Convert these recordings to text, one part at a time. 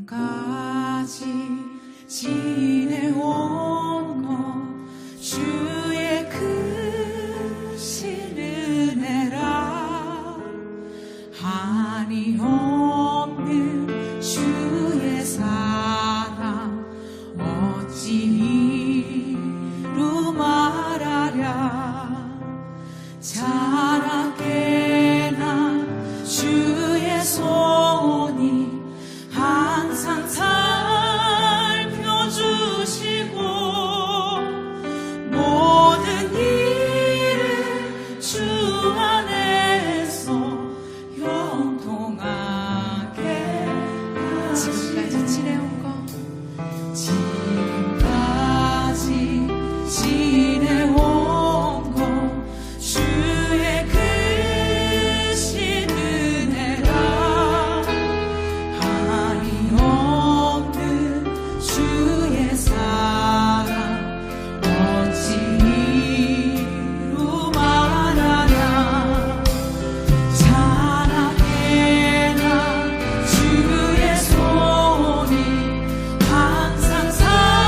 지금까지 지내온 것 주의 크신 은혜라. 한이 없는 주의 사랑 어찌 이루 말하랴. 자라게나 주의 손이 항상 살펴주시고 모든 일을 주 안에서 형통하게 지금까지 지내온 것 지금까지 지내온 것 주의 크신 은혜라. 한이 없는 주의 사랑 어찌 이루 말하랴. 자라게나 주의 손이 항상 살펴주시고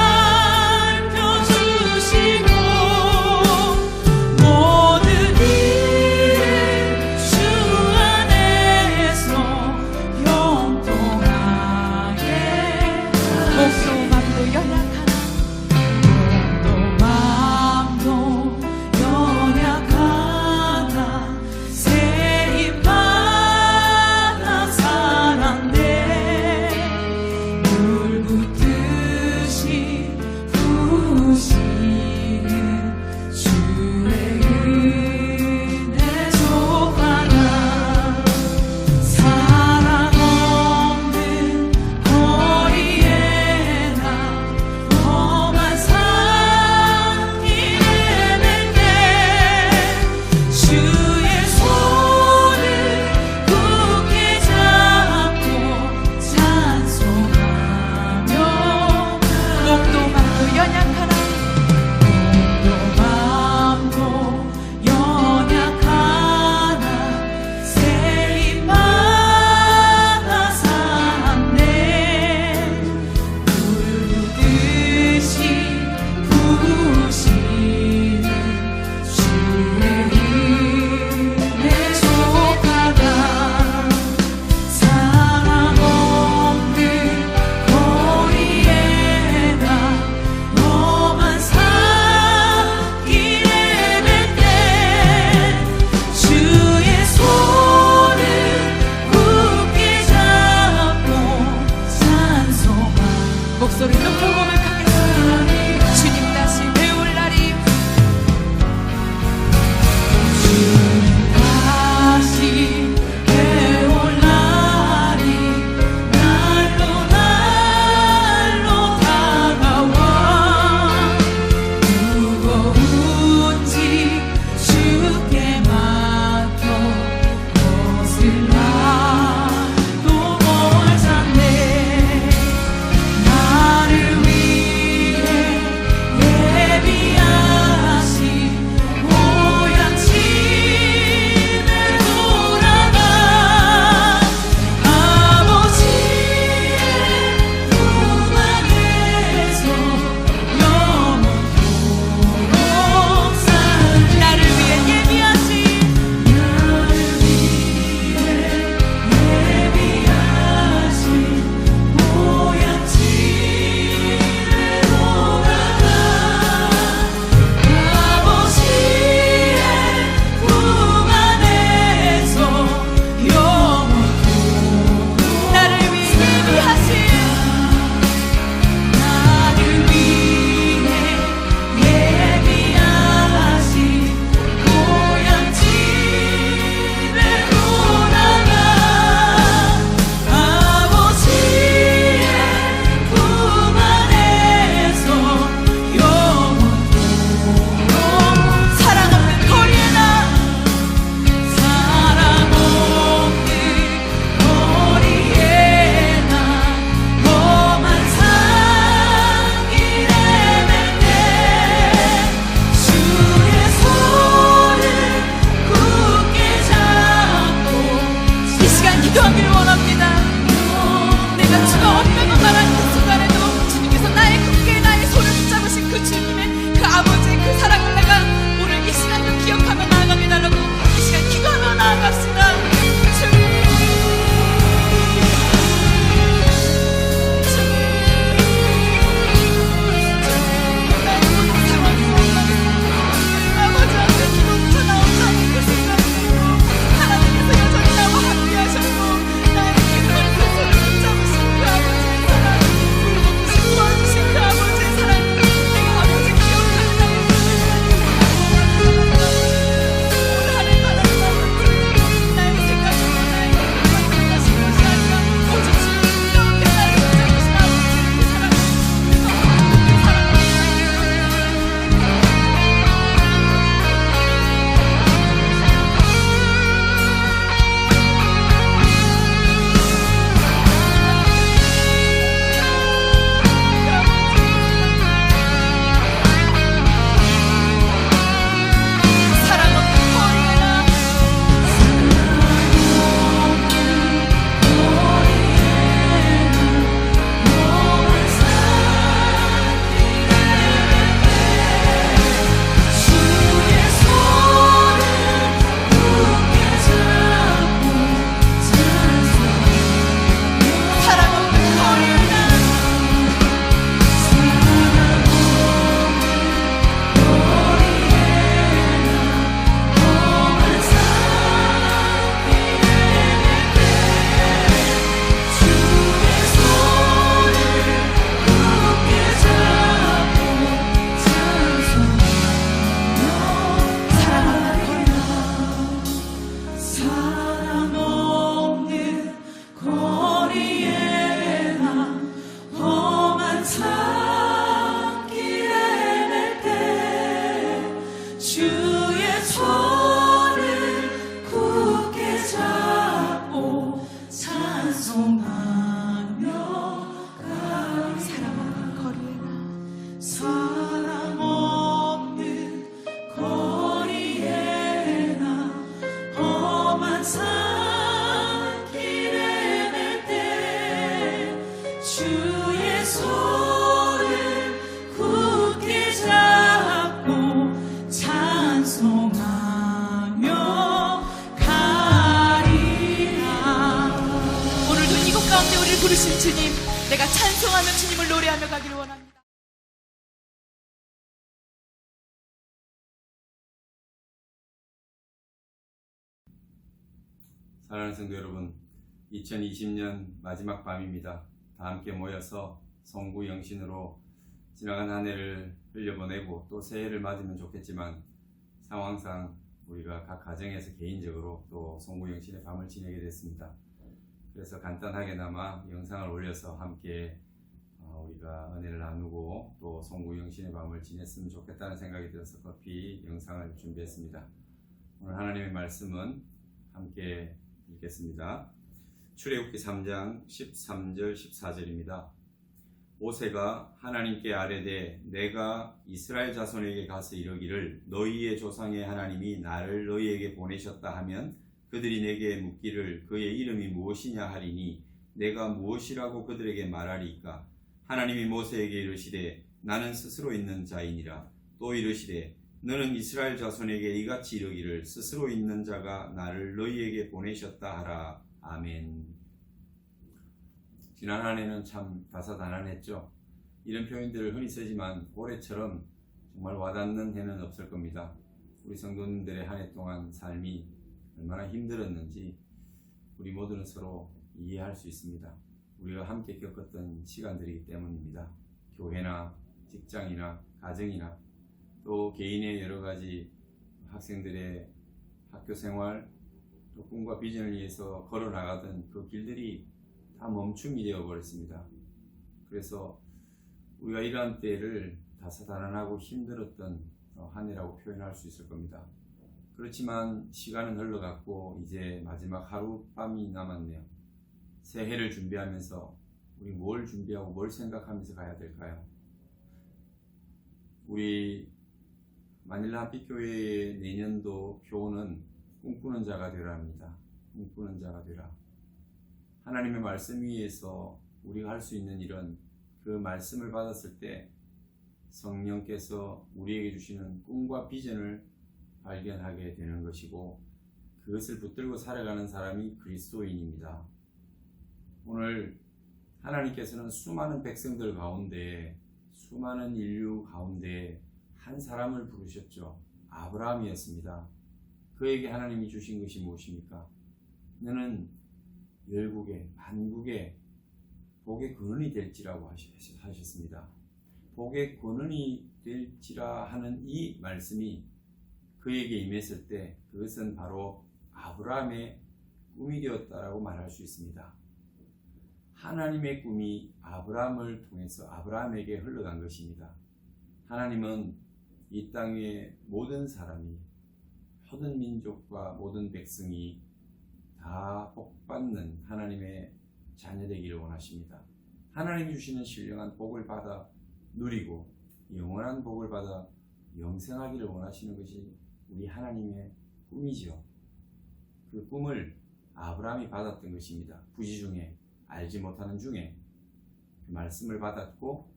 모든 일을 주 안에서 형통하게. 몸도 맘도 연약하나 세임받아 살았네. 물 붓듯이 부으시는 주의 은혜 족하나. 사랑 없는 거리에 나 험한 산길 헤맬 때 주의 손을 굳게 잡고 찬송하며. 목도 맘도 연약하나 부르신 주님, 내가 찬송하며 주님을 노래하며 가기를 원합니다. 사랑하는 성도 여러분, 2020년 마지막 밤입니다. 다 함께 모여서 성구 영신으로 지나간 한 해를 흘려보내고 또 새해를 맞으면 좋겠지만 상황상 우리가 각 가정에서 개인적으로 또 성구 영신의 밤을 지내게 됐습니다. 그래서 간단하게나마 영상을 올려서 함께 우리가 은혜를 나누고 또 성구 영신의 밤을 지냈으면 좋겠다는 생각이 들어서 커피 영상을 준비했습니다. 오늘 하나님의 말씀은 함께 읽겠습니다. 출애굽기 3장 13절 14절입니다. 모세가 하나님께 아뢰되 내가 이스라엘 자손에게 가서 이르기를 너희의 조상의 하나님이 나를 너희에게 보내셨다 하면 그들이 내게 묻기를 그의 이름이 무엇이냐 하리니 내가 무엇이라고 그들에게 말하리이까. 하나님이 모세에게 이르시되 나는 스스로 있는 자이니라. 또 이르시되 너는 이스라엘 자손에게 이같이 이르기를 스스로 있는 자가 나를 너희에게 보내셨다 하라. 아멘. 지난 한 해는 참 다사다난했죠. 이런 표현들을 흔히 쓰지만 올해처럼 정말 와닿는 해는 없을 겁니다. 우리 성도님들의 한 해 동안 삶이 얼마나 힘들었는지 우리 모두는 서로 이해할 수 있습니다. 우리가 함께 겪었던 시간들이기 때문입니다. 교회나 직장이나 가정이나 또 개인의 여러 가지 학생들의 학교 생활 또 꿈과 비전을 위해서 걸어 나가던 그 길들이 다 멈춤이 되어 버렸습니다. 그래서 우리가 이러한 때를 다사다난하고 힘들었던 한 해라고 표현할 수 있을 겁니다. 그렇지만 시간은 흘러갔고 이제 마지막 하룻밤이 남았네요. 새해를 준비하면서 우리 뭘 준비하고 뭘 생각하면서 가야 될까요? 우리 마닐라 한빛교회의 내년도 교훈은 꿈꾸는 자가 되라 합니다. 꿈꾸는 자가 되라. 하나님의 말씀 위에서 우리가 할 수 있는 일은 그 말씀을 받았을 때 성령께서 우리에게 주시는 꿈과 비전을 발견하게 되는 것이고 그것을 붙들고 살아가는 사람이 그리스도인입니다. 오늘 하나님께서는 수많은 백성들 가운데 수많은 인류 가운데 한 사람을 부르셨죠. 아브라함이었습니다. 그에게 하나님이 주신 것이 무엇입니까? 너는 열국의 만국의 복의 근원이 될지라고 하셨습니다. 복의 근원이 될지라 하는 이 말씀이 그에게 임했을 때 그것은 바로 아브라함의 꿈이 되었다라고 말할 수 있습니다. 하나님의 꿈이 아브라함을 통해서 아브라함에게 흘러간 것입니다. 하나님은 이 땅의 모든 사람이 모든 민족과 모든 백성이 다 복받는 하나님의 자녀되기를 원하십니다. 하나님이 주시는 신령한 복을 받아 누리고 영원한 복을 받아 영생하기를 원하시는 것이 우리 하나님의 꿈이죠. 그 꿈을 아브라함이 받았던 것입니다. 부지 중에 알지 못하는 중에 그 말씀을 받았고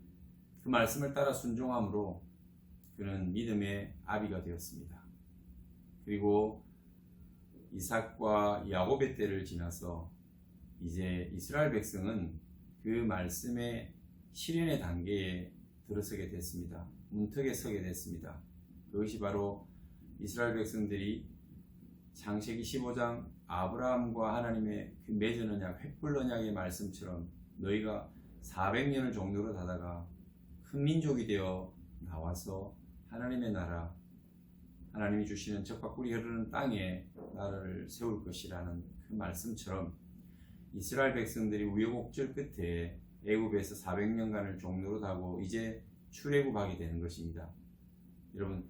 그 말씀을 따라 순종함으로 그는 믿음의 아비가 되었습니다. 그리고 이삭과 야곱의 때를 지나서 이제 이스라엘 백성은 그 말씀의 실현의 단계에 들어서게 됐습니다. 문턱에 서게 됐습니다. 그것이 바로 이스라엘 백성들이 창세기 15장 아브라함과 하나님의 그 맺은 언약, 횃불 언약의 말씀처럼 너희가 400년을 종로로 다다가 큰 민족이 되어 나와서 하나님의 나라, 하나님이 주시는 젖과 꿀이 흐르는 땅에 나라를 세울 것이라는 그 말씀처럼 이스라엘 백성들이 우여곡절 끝에 애굽에서 400년간을 종로로 다고 이제 출애굽하게 되는 것입니다. 여러분,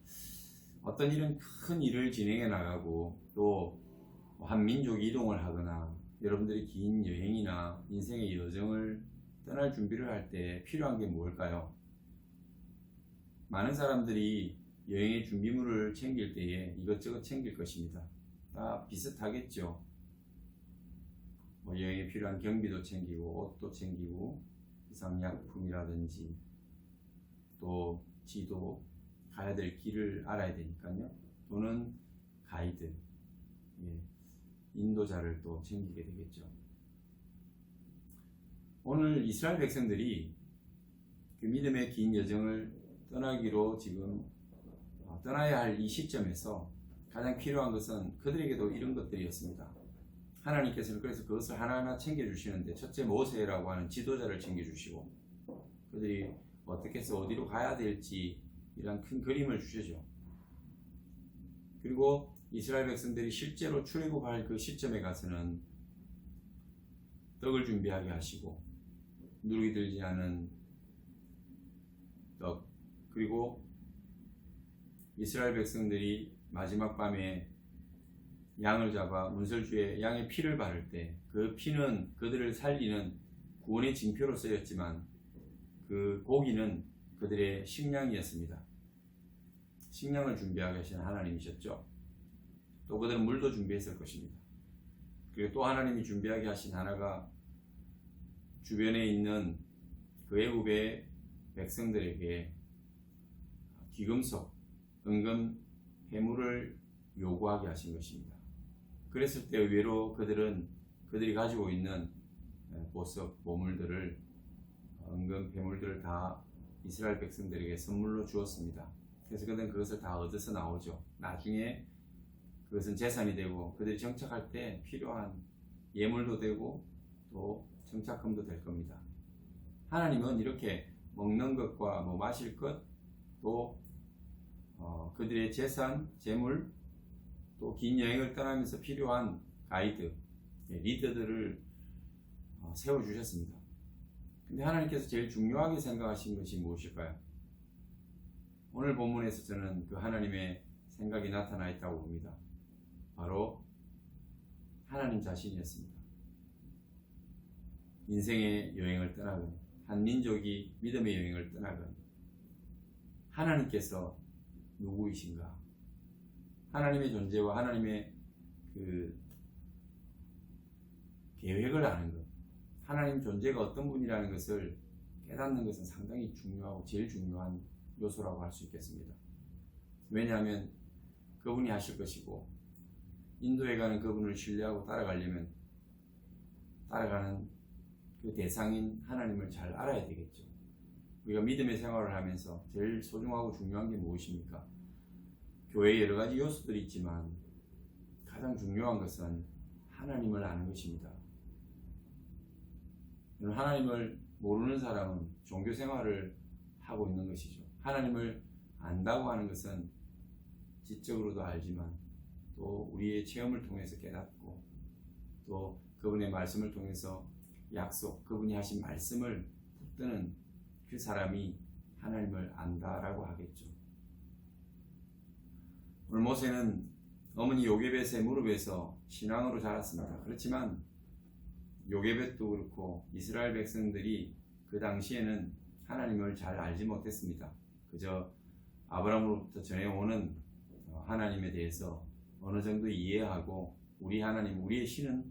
어떤 일은 큰 일을 진행해 나가고 또 한 민족이 이동을 하거나 여러분들이 긴 여행이나 인생의 여정을 떠날 준비를 할 때 필요한 게 뭘까요? 많은 사람들이 여행의 준비물을 챙길 때에 이것저것 챙길 것입니다. 다 비슷하겠죠. 여행에 필요한 경비도 챙기고 옷도 챙기고 비상약품이라든지 또 지도, 가야 될 길을 알아야 되니까요. 또는 가이드, 인도자를 또 챙기게 되겠죠. 오늘 이스라엘 백성들이 그 믿음의 긴 여정을 떠나기로 지금 떠나야 할 이 시점에서 가장 필요한 것은 그들에게도 이런 것들이었습니다. 하나님께서는 그래서 그것을 하나하나 챙겨주시는데, 첫째 모세라고 하는 지도자를 챙겨주시고, 그들이 어떻게 해서 어디로 가야 될지 이런 큰 그림을 주시죠. 그리고 이스라엘 백성들이 실제로 출애굽할 그 시점에 가서는 떡을 준비하게 하시고, 누룩이 들지 않은 떡, 그리고 이스라엘 백성들이 마지막 밤에 양을 잡아 문설주에 양의 피를 바를 때 그 피는 그들을 살리는 구원의 징표로 쓰였지만 그 고기는 그들의 식량이었습니다. 식량을 준비하게 하신 하나님이셨죠. 또 그들은 물도 준비했을 것입니다. 그리고 또 하나님이 준비하게 하신 하나가 주변에 있는 그 애굽의 백성들에게 귀금속, 은금, 해물을 요구하게 하신 것입니다. 그랬을 때 의외로 그들이 가지고 있는 보석, 보물들을, 은금, 해물들을 다 이스라엘 백성들에게 선물로 주었습니다. 그래서 그들은 그것을 다 얻어서 나오죠. 나중에 그것은 재산이 되고 그들이 정착할 때 필요한 예물도 되고 또 정착금도 될 겁니다. 하나님은 이렇게 먹는 것과 마실 것, 또 그들의 재산, 재물, 또 긴 여행을 떠나면서 필요한 가이드, 리더들을 세워주셨습니다. 근데 하나님께서 제일 중요하게 생각하신 것이 무엇일까요? 오늘 본문에서 저는 그 하나님의 생각이 나타나 있다고 봅니다. 바로 하나님 자신이었습니다. 인생의 여행을 떠나건, 한 민족이 믿음의 여행을 떠나건, 하나님께서 누구이신가? 하나님의 존재와 하나님의 그 계획을 아는 것, 하나님 존재가 어떤 분이라는 것을 깨닫는 것은 상당히 중요하고 제일 중요한 요소라고 할 수 있겠습니다. 왜냐하면 그분이 하실 것이고, 인도에 가는 그분을 신뢰하고 따라가려면 따라가는 그 대상인 하나님을 잘 알아야 되겠죠. 우리가 믿음의 생활을 하면서 제일 소중하고 중요한 게 무엇입니까? 교회에 여러 가지 요소들이 있지만 가장 중요한 것은 하나님을 아는 것입니다. 하나님을 모르는 사람은 종교 생활을 하고 있는 것이죠. 하나님을 안다고 하는 것은 지적으로도 알지만 또 우리의 체험을 통해서 깨닫고 또 그분의 말씀을 통해서 약속, 그분이 하신 말씀을 붙드는 그 사람이 하나님을 안다라고 하겠죠. 오늘 모세는 어머니 요게벳의 무릎에서 신앙으로 자랐습니다. 그렇지만 요게벳도 그렇고 이스라엘 백성들이 그 당시에는 하나님을 잘 알지 못했습니다. 그저 아브라함으로부터 전해오는 하나님에 대해서 어느 정도 이해하고 우리 하나님, 우리의 신은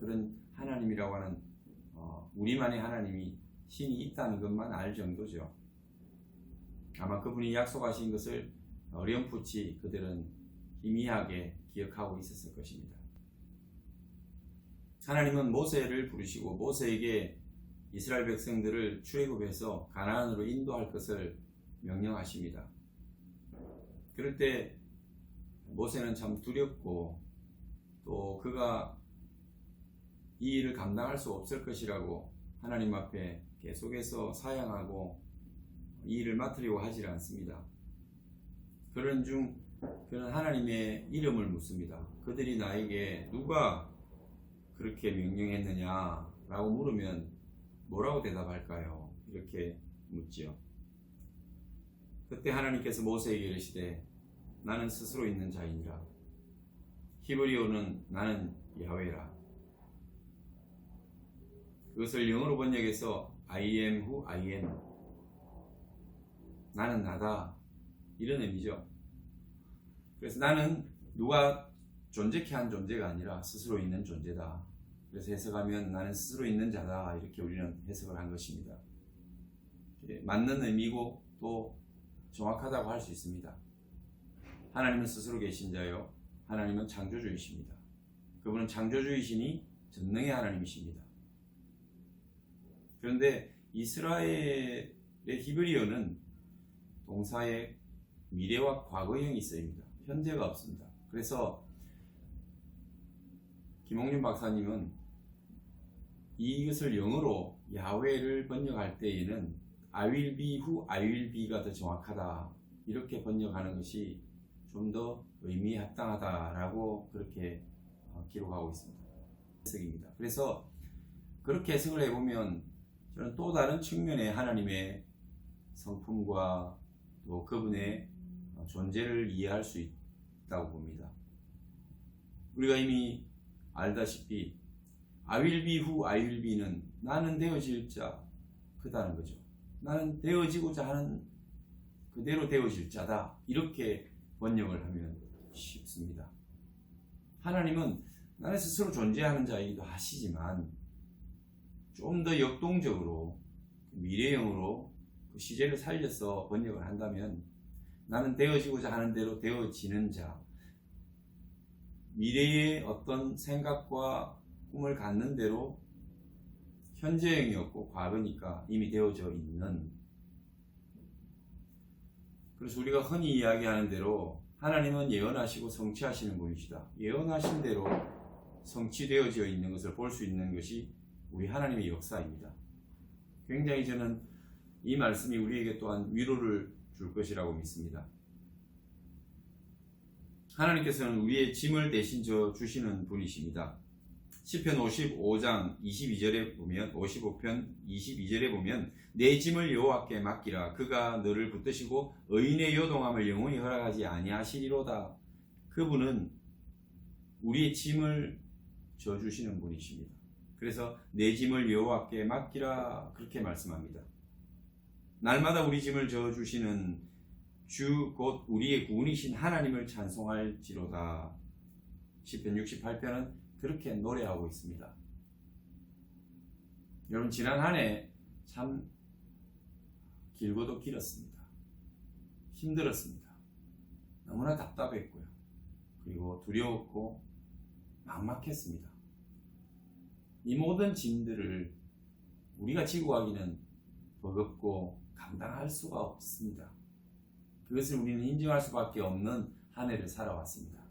그런 하나님이라고 하는 우리만의 하나님이 신이 있다는 것만 알 정도죠. 아마 그분이 약속하신 것을 어렴풋이 그들은 희미하게 기억하고 있었을 것입니다. 하나님은 모세를 부르시고 모세에게 이스라엘 백성들을 출애굽해서 가나안으로 인도할 것을 명령하십니다. 그럴 때 모세는 참 두렵고 또 그가 이 일을 감당할 수 없을 것이라고 하나님 앞에 계속해서 사양하고 이 일을 맡으려고 하지 않습니다. 그런 중 그는 하나님의 이름을 묻습니다. 그들이 나에게 누가 그렇게 명령했느냐라고 물으면 뭐라고 대답할까요? 이렇게 묻지요. 그때 하나님께서 모세에게 이르시되 나는 스스로 있는 자이니라. 히브리어는 나는 야훼라. 그것을 영어로 번역해서 I am who I am. 나는 나다. 이런 의미죠. 그래서 나는 누가 존재케 한 존재가 아니라 스스로 있는 존재다. 그래서 해석하면 나는 스스로 있는 자다. 이렇게 우리는 해석을 한 것입니다. 맞는 의미고 또 정확하다고 할 수 있습니다. 하나님은 스스로 계신 자요. 하나님은 창조주이십니다. 그분은 창조주이시니 전능의 하나님이십니다. 그런데 이스라엘의 히브리어는 동사에 미래와 과거형이 쓰입니다. 현재가 없습니다. 그래서 김홍준 박사님은 이것을 영어로 야훼를 번역할 때에는 I will be 후 I will be가 더 정확하다, 이렇게 번역하는 것이 좀 더 의미에 합당하다라고 그렇게 기록하고 있습니다. 해석입니다. 그래서 그렇게 해석을 해보면 저는 또 다른 측면의 하나님의 성품과 또 그분의 존재를 이해할 수 있다고 봅니다. 우리가 이미 알다시피 I will be who I will be는 나는 되어질 자 그다는 거죠. 나는 되어지고자 하는 그대로 되어질 자다, 이렇게 번역을 하면 쉽습니다. 하나님은 나는 스스로 존재하는 자이기도 하시지만 좀 더 역동적으로 미래형으로 그 시제를 살려서 번역을 한다면 나는 되어지고자 하는 대로 되어지는 자, 미래의 어떤 생각과 꿈을 갖는 대로 현재형이었고 과거니까 이미 되어져 있는, 그래서 우리가 흔히 이야기하는 대로 하나님은 예언하시고 성취하시는 분이시다. 예언하신 대로 성취되어져 있는 것을 볼 수 있는 것이 우리 하나님의 역사입니다. 굉장히 저는 이 말씀이 우리에게 또한 위로를 줄 것이라고 믿습니다. 하나님께서는 우리의 짐을 대신 져 주시는 분이십니다. 시편 55장 22절에 보면 55편 22절에 보면 내 짐을 여호와께 맡기라. 그가 너를 붙드시고 의인의 요동함을 영원히 허락하지 아니하시리로다. 그분은 우리의 짐을 져 주시는 분이십니다. 그래서 내 짐을 여호와께 맡기라, 그렇게 말씀합니다. 날마다 우리 짐을 져 주시는 주 곧 우리의 구원이신 하나님을 찬송할지로다. 시편 68편은 그렇게 노래하고 있습니다. 여러분, 지난 한 해 참 길고도 길었습니다. 힘들었습니다. 너무나 답답했고요. 그리고 두려웠고 막막했습니다. 이 모든 짐들을 우리가 지고 가기는 버겁고 감당할 수가 없습니다. 그것을 우리는 인정할 수밖에 없는 한 해를 살아왔습니다.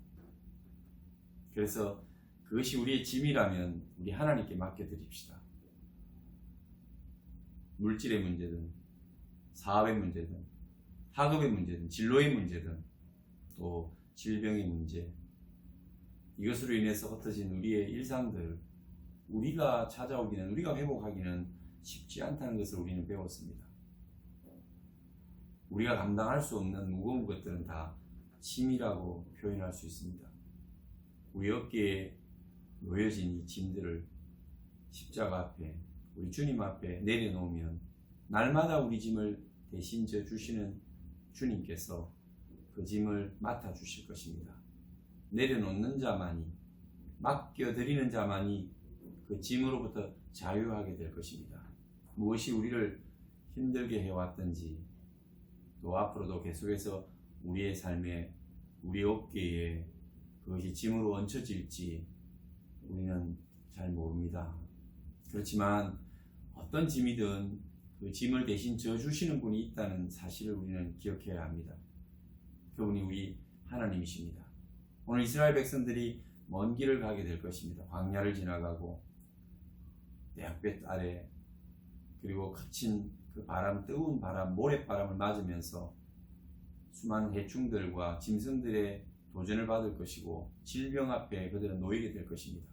그래서 그것이 우리의 짐이라면 우리 하나님께 맡겨드립시다. 물질의 문제든 사업의 문제든 학업의 문제든 진로의 문제든 또 질병의 문제, 이것으로 인해서 흩어진 우리의 일상들, 우리가 찾아오기는, 우리가 회복하기는 쉽지 않다는 것을 우리는 배웠습니다. 우리가 감당할 수 없는 무거운 것들은 다 짐이라고 표현할 수 있습니다. 우리 어깨에 놓여진 이 짐들을 십자가 앞에, 우리 주님 앞에 내려놓으면 날마다 우리 짐을 대신 져 주시는 주님께서 그 짐을 맡아 주실 것입니다. 내려놓는 자만이, 맡겨드리는 자만이 그 짐으로부터 자유하게 될 것입니다. 무엇이 우리를 힘들게 해왔든지 또 앞으로도 계속해서 우리의 삶에, 우리 어깨에 그것이 짐으로 얹혀질지 우리는 잘 모릅니다. 그렇지만 어떤 짐이든 그 짐을 대신 져주시는 분이 있다는 사실을 우리는 기억해야 합니다. 그분이 우리 하나님이십니다. 오늘 이스라엘 백성들이 먼 길을 가게 될 것입니다. 광야를 지나가고 대학볕 아래, 그리고 거친 그 바람, 뜨거운 바람, 모래바람을 맞으면서 수많은 해충들과 짐승들의 도전을 받을 것이고 질병 앞에 그들은 놓이게 될 것입니다.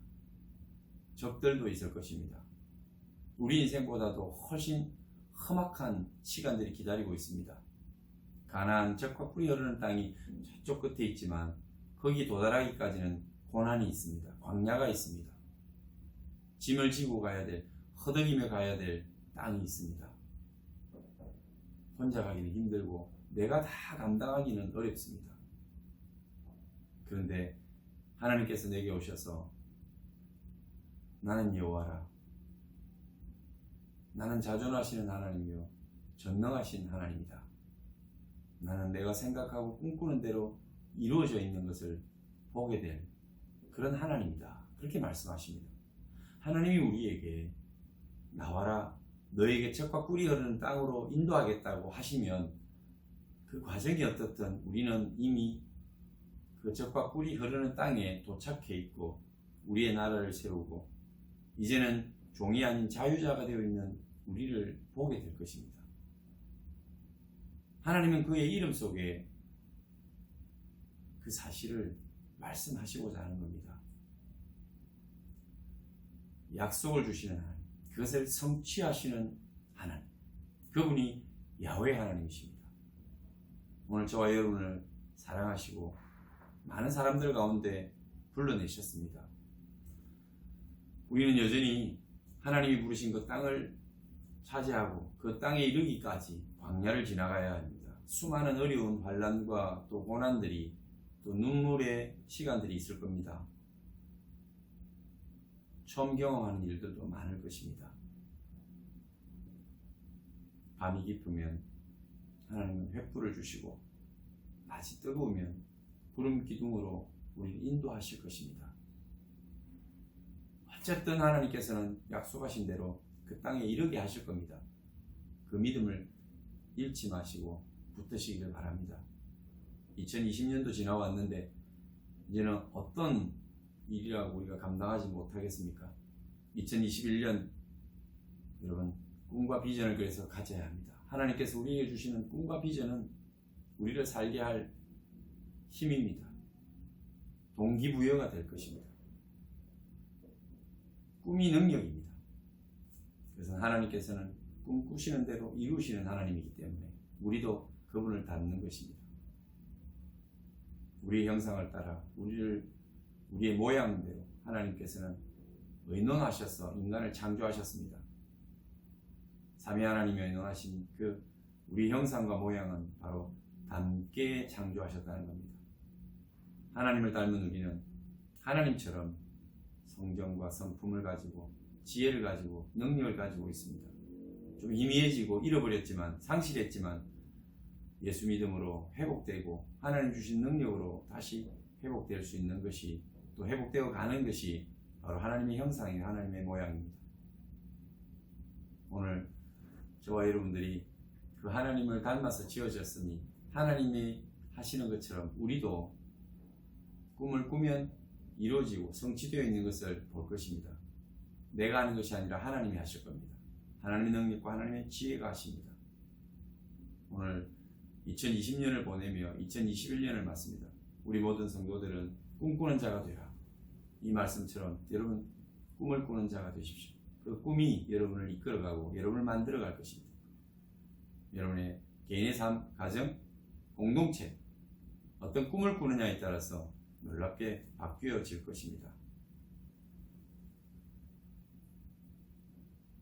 적들도 있을 것입니다. 우리 인생보다도 훨씬 험악한 시간들이 기다리고 있습니다. 가나안, 젖과 꿀이 흐르는 땅이 저쪽 끝에 있지만 거기 도달하기까지는 고난이 있습니다. 광야가 있습니다. 짐을 지고 가야 될, 허덕이며 가야 될 땅이 있습니다. 혼자 가기는 힘들고 내가 다 감당하기는 어렵습니다. 그런데 하나님께서 내게 오셔서 나는 여호와라, 나는 자존하시는 하나님이요 전능하신 하나님이다. 나는 내가 생각하고 꿈꾸는 대로 이루어져 있는 것을 보게 될 그런 하나님이다. 그렇게 말씀하십니다. 하나님이 우리에게 나와라, 너에게 젖과 꿀이 흐르는 땅으로 인도하겠다고 하시면 그 과정이 어떻든 우리는 이미 그 젖과 꿀이 흐르는 땅에 도착해 있고 우리의 나라를 세우고 이제는 종이 아닌 자유자가 되어 있는 우리를 보게 될 것입니다. 하나님은 그의 이름 속에 그 사실을 말씀하시고자 하는 겁니다. 약속을 주시는 하나님, 그것을 성취하시는 하나님, 그분이 야훼 하나님이십니다. 오늘 저와 여러분을 사랑하시고 많은 사람들 가운데 불러내셨습니다. 우리는 여전히 하나님이 부르신 그 땅을 차지하고 그 땅에 이르기까지 광야를 지나가야 합니다. 수많은 어려운 환난과 또 고난들이 또 눈물의 시간들이 있을 겁니다. 처음 경험하는 일들도 많을 것입니다. 밤이 깊으면 하나님은 횃불을 주시고 낮이 뜨거우면 구름 기둥으로 우리를 인도하실 것입니다. 어쨌든 하나님께서는 약속하신 대로 그 땅에 이르게 하실 겁니다. 그 믿음을 잃지 마시고 붙드시기를 바랍니다. 2020년도 지나왔는데 이제는 어떤 일이라고 우리가 감당하지 못하겠습니까? 2021년 여러분 꿈과 비전을 그래서 가져야 합니다. 하나님께서 우리에게 주시는 꿈과 비전은 우리를 살게 할 힘입니다. 동기부여가 될 것입니다. 꿈이 능력입니다. 그래서 하나님께서는 꿈 꾸시는 대로 이루시는 하나님이기 때문에 우리도 그분을 닮는 것입니다. 우리의 형상을 따라 우리의 모양대로 하나님께서는 의논하셔서 인간을 창조하셨습니다. 삼위 하나님이 의논하신 그 우리 형상과 모양은 바로 닮게 창조하셨다는 겁니다. 하나님을 닮은 우리는 하나님처럼 성정과 성품을 가지고 지혜를 가지고 능력을 가지고 있습니다. 좀 희미해지고 잃어버렸지만 상실했지만 예수 믿음으로 회복되고 하나님 주신 능력으로 다시 회복될 수 있는 것이 또 회복되어 가는 것이 바로 하나님의 형상이에요. 하나님의 모양입니다. 오늘 저와 여러분들이 그 하나님을 닮아서 지어졌으니 하나님이 하시는 것처럼 우리도 꿈을 꾸면 이루어지고 성취되어 있는 것을 볼 것입니다. 내가 하는 것이 아니라 하나님이 하실 겁니다. 하나님의 능력과 하나님의 지혜가 하십니다. 오늘 2020년을 보내며 2021년을 맞습니다. 우리 모든 성도들은 꿈꾸는 자가 되라. 이 말씀처럼 여러분 꿈을 꾸는 자가 되십시오. 그 꿈이 여러분을 이끌어가고 여러분을 만들어갈 것입니다. 여러분의 개인의 삶, 가정, 공동체 어떤 꿈을 꾸느냐에 따라서 놀랍게 바뀌어질 것입니다.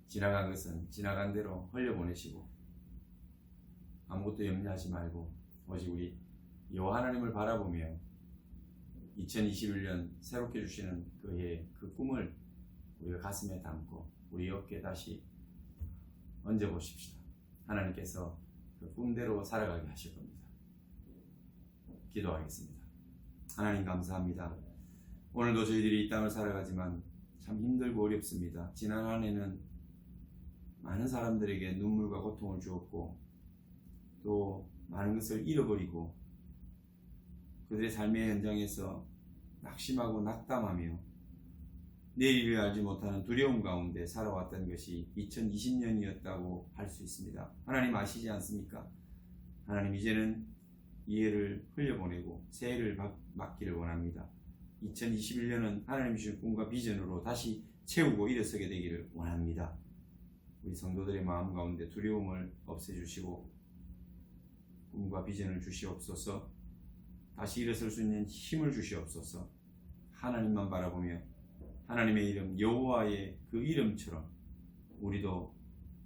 지나간 것은 지나간 대로 흘려보내시고 아무것도 염려하지 말고 오직 우리 여호와 하나님을 바라보며 2021년 새롭게 주시는 그의 그 꿈을 우리가 가슴에 담고 우리 어깨에 다시 얹어보십시다. 하나님께서 그 꿈대로 살아가게 하실 겁니다. 기도하겠습니다. 하나님 감사합니다. 오늘도 저희들이 이 땅을 살아가지만 참 힘들고 어렵습니다. 지난 한 해는 많은 사람들에게 눈물과 고통을 주었고 또 많은 것을 잃어버리고 그들의 삶의 현장에서 낙심하고 낙담하며 내일을 알지 못하는 두려움 가운데 살아왔던 것이 2020년이었다고 할 수 있습니다. 하나님 아시지 않습니까? 하나님 이제는 이 해를 흘려보내고 새해를 맞기를 원합니다. 2021년은 하나님 주신 꿈과 비전으로 다시 채우고 일어서게 되기를 원합니다. 우리 성도들의 마음 가운데 두려움을 없애주시고 꿈과 비전을 주시옵소서. 다시 일어설 수 있는 힘을 주시옵소서. 하나님만 바라보며 하나님의 이름 여호와의 그 이름처럼 우리도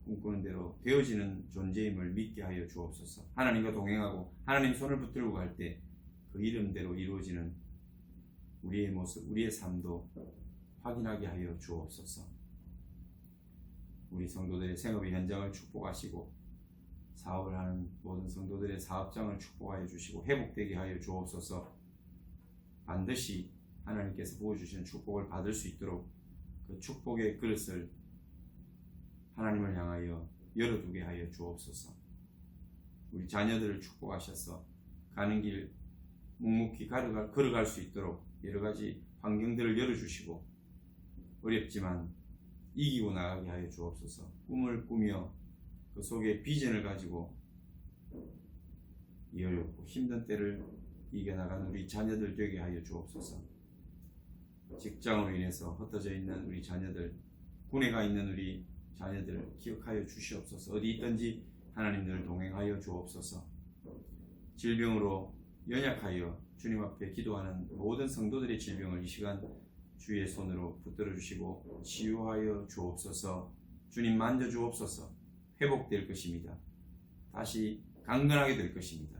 꿈꾸는 대로 되어지는 존재임을 믿게 하여 주옵소서. 하나님과 동행하고 하나님 손을 붙들고 갈 때 그 이름대로 이루어지는 우리의 모습, 우리의 삶도 확인하게 하여 주옵소서. 우리 성도들의 생업의 현장을 축복하시고 사업을 하는 모든 성도들의 사업장을 축복하여 주시고 회복되게 하여 주옵소서. 반드시 하나님께서 부어주시는 축복을 받을 수 있도록 그 축복의 그릇을 하나님을 향하여 열어두게 하여 주옵소서. 우리 자녀들을 축복하셔서 가는 길 묵묵히 걸어갈 수 있도록 여러 가지 환경들을 열어주시고 어렵지만 이기고 나가게 하여 주옵소서. 꿈을 꾸며 그 속에 비전을 가지고 이 어렵고 힘든 때를 이겨나가는 우리 자녀들 되게 하여 주옵소서. 직장으로 인해서 흩어져 있는 우리 자녀들, 군에 가 있는 우리 자녀들을 기억하여 주시옵소서. 어디 있든지 하나님 늘 동행하여 주옵소서. 질병으로 연약하여 주님 앞에 기도하는 모든 성도들의 질병을 이 시간 주의 손으로 붙들어 주시고 치유하여 주옵소서. 주님 만져 주옵소서. 회복될 것입니다. 다시 강건하게 될 것입니다.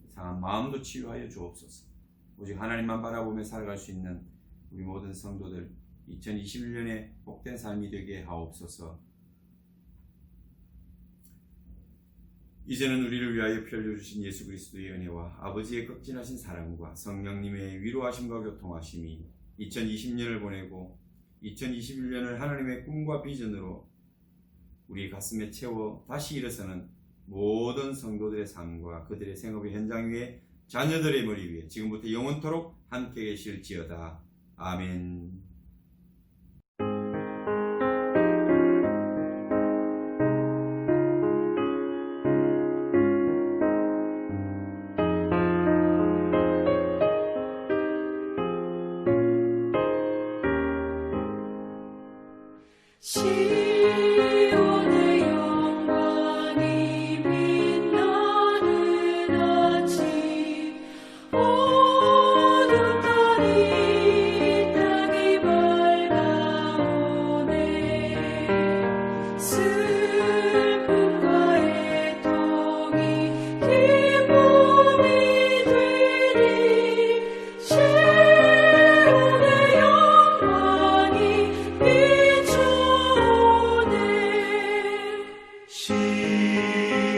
상한 마음도 치유하여 주옵소서. 오직 하나님만 바라보며 살아갈 수 있는 우리 모든 성도들 2021년에 복된 삶이 되게 하옵소서. 이제는 우리를 위하여 펼쳐주신 예수 그리스도의 은혜와 아버지의 극진하신 사랑과 성령님의 위로하심과 교통하심이 2020년을 보내고 2021년을 하나님의 꿈과 비전으로 우리 가슴에 채워 다시 일어서는 모든 성도들의 삶과 그들의 생업의 현장 위에 자녀들의 머리 위에 지금부터 영원토록 함께 계실지어다. 아멘. 시온의 영광이 빛나는 아침 어둠달이 땅이 밝아오네 슬픔과 애통이 기쁨이 되리 시온의 영광이 비추네 시온의